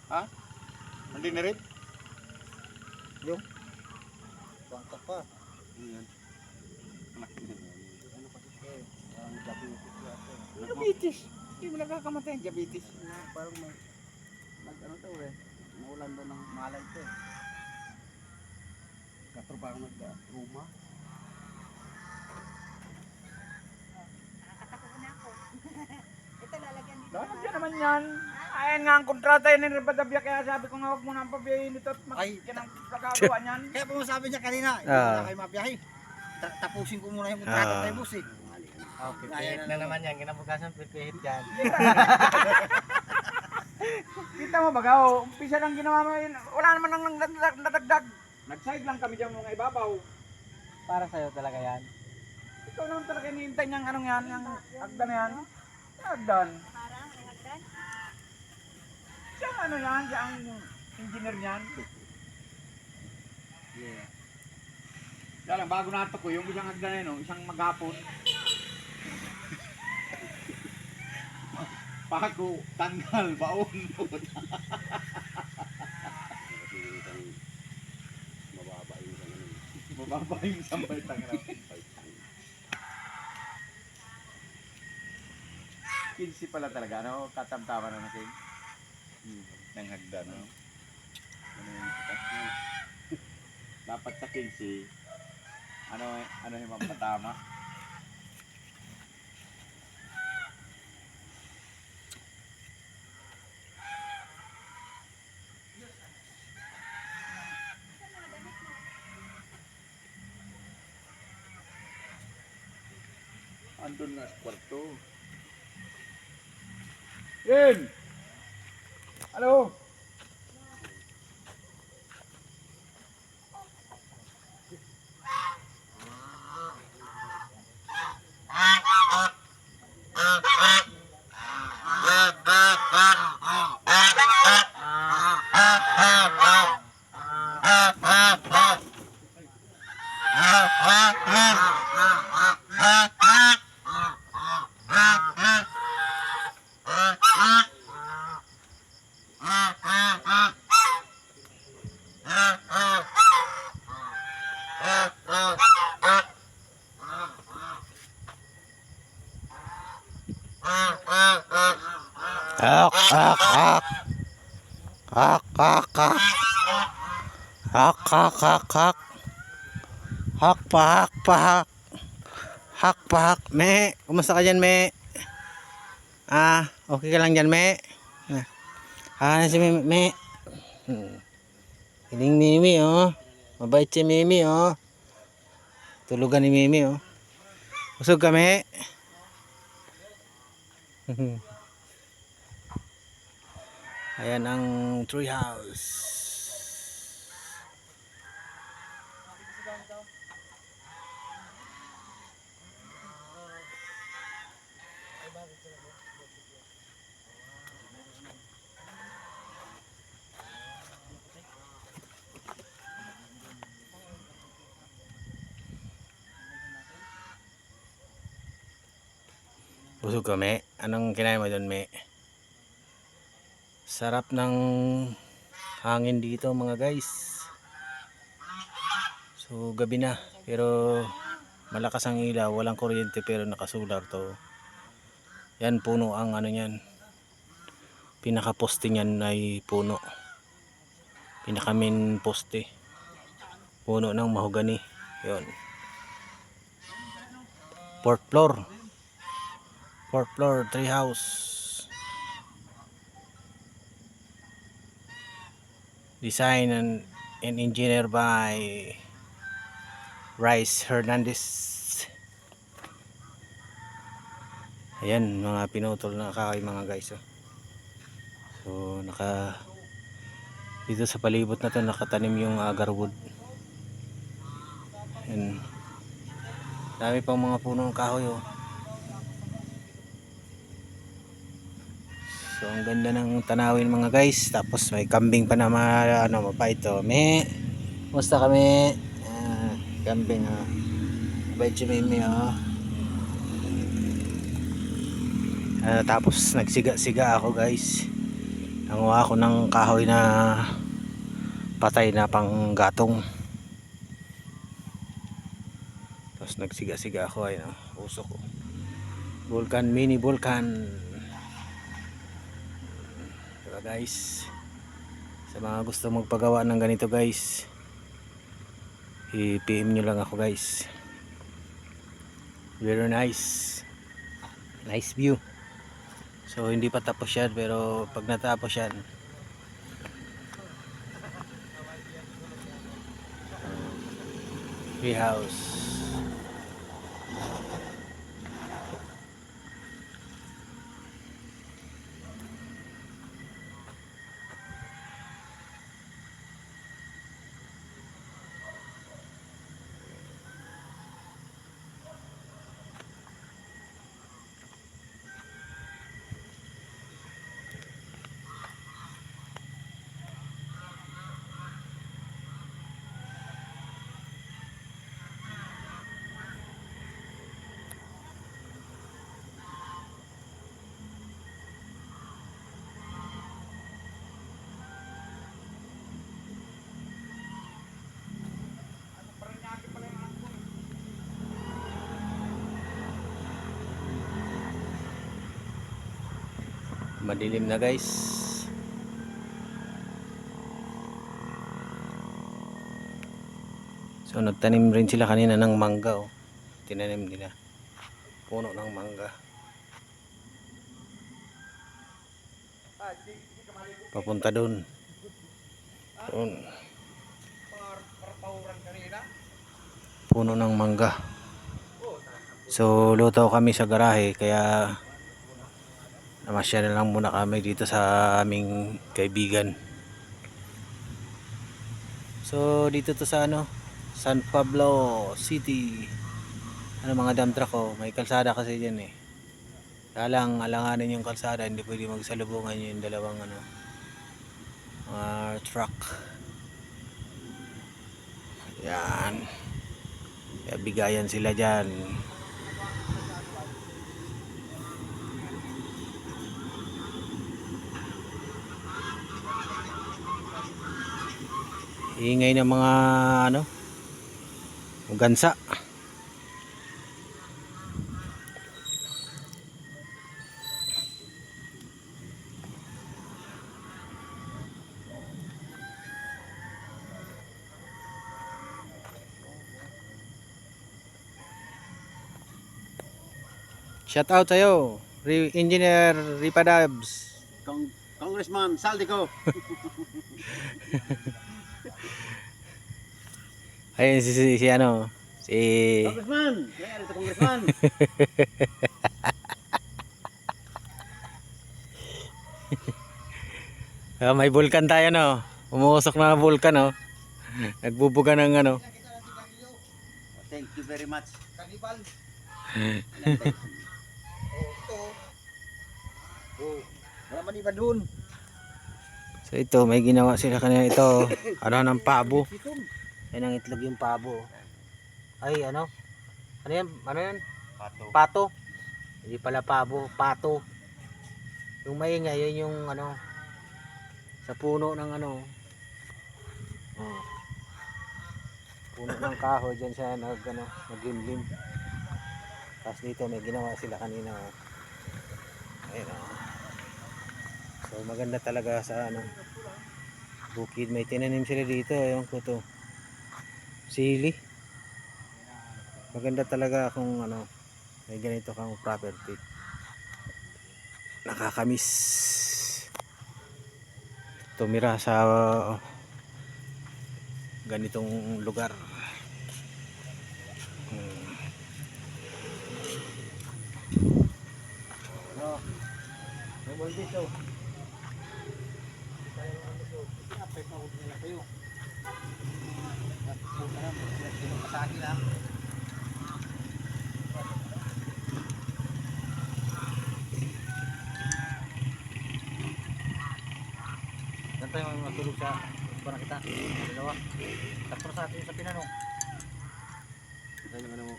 Ha? Hindi na rin? Yung bangka pa. Ayan. Anak niya. Ano kasi siya eh. Ang diabetes yata eh. Diabetes. Hindi mo nakakamatay ang diabetes. Parang ano daw eh. Naulan daw ng malay ito eh. Katro parang nag-ruma. Nakakatakot na ako. Ito lalagyan dito. Lalagyan naman yan. Ayan nga ang kontrata yun ni Ribadabia. Kaya sabi ko nga huwag mo nang pabiyahin ito at Ay, yan ang pagkagawa niyan. Kaya po sabi niya kanina, hindi Ah. na kayo mabiyahe. Tapusin ko muna yung kontrata Ah. tayo boss eh. Oh, pipihit na naman yan. Kinabukasan pipihit yan. Kita mo baga, umpisa lang ginawa mo yun. Wala naman nang nadagdag. Nag-side lang kami dyan mga ibabaw. Para sa'yo talaga yan. Ikaw naman talaga hinihintay niyang anong yan, yung hagdan na yan. Hagdan. Parang may hagdan. Siya ang ano yan, siya ang engineer niyan. Yeah. Kaya lang, bago nato ko, yung isang hagdan na yun, isang maghapon. Bago, tanggal, baon. Mababa yung sambay tanggal. 15 pala talaga, ano? Katamtama na natin. Nang hagdan, no? Ano yung dapat sa 15, ano yung mapatama? Andun na sa kwarto. Yun! Hello! Hak, hak, hak. Hak, hak, hak. Hak, hak, hak, hak. Hak pa, hak pa, hak. Hak pa, hak. Me, kumusta ka dyan, me? Ah, okay ka lang dyan, me? Ah, si me, me. Hiling ni Mimi, oh. Mabait si Mimi, oh. Tulugan ni Mimi, oh. Busog ka, me? Ayan ang tree house. Busog ka, me? Anong kinain mo doon, me? Sarap ng hangin dito, mga guys. So gabi na, pero malakas ang ilaw, walang kuryente pero nakasular to. Yan, puno ang ano niyan. Pinaka poste niyan ay puno. Pinaka main poste. Puno ng mahogani. 'Yon. Fourth floor. Fourth floor tree house. Design and engineer by Rice Hernandez. Ayan, mga pinutol na kahoy, mga guys, oh. So dito sa palibot na to nakatanim yung agarwood. Ayan, dami pang mga punong kahoy, oh. So ang ganda ng tanawin, mga guys. Tapos may kambing pa na mapait, oh. Me, musta kami? Kambing, oh. Mabait si Mimi, oh. Tapos nagsiga-siga ako, guys. Nanguha ako ng kahoy na patay na panggatong. Tapos nagsiga-siga ako ay usok ko. Vulcan, mini Vulcan. Diba guys? Sa mga gusto magpagawa ng ganito guys, i-PM nyo lang ako guys. Very nice. Nice view. So hindi pa tapos yan, pero pag natapos yan, tree house. Madilim na guys. So nagtanim rin sila kanina ng mangga oh. Tinanim nila. Puno ng mangga. Papunta doon. Doon. Puno ng mangga. So luto kami sa garahe kaya namasya na lang muna kami dito sa aming kaibigan. So dito to sa San Pablo City. Mga dump truck oh, may kalsada kasi diyan eh. Kaya lang alanganin yung kalsada, hindi pwede magsalubungan yung dalawang truck. Yan. Kaya bigayan sila diyan. Ingay ng mga gansa. Shout out sa'yo, Engineer Ripadabs. Congressman Saldico. Ayun si Congressman! Kaya ito Congressman! May vulkan tayo umuusok na vulkan nagbubuga ng Thank you very much. Kanibal. Wala man iba dun. So ito may ginawa sila kanina ito ng pabo. Yan ang itlog yung pabo. Ay ano yan? Pato. Hindi pala pabo, pato. Yung maingay yun yung sa puno ng puno ng kahoy dyan siya naglimlim. Tapos dito may ginawa sila kanina ayun so maganda talaga sa bukid, may tinanim sila dito yung kuto sili. Maganda talaga kung may ganito kang property, nakakamiss tumira sa ganitong lugar. May dito. Ganito yung matulog sa parang kita. Dalawa. Tapos sa atin sa pinanong. Ito yung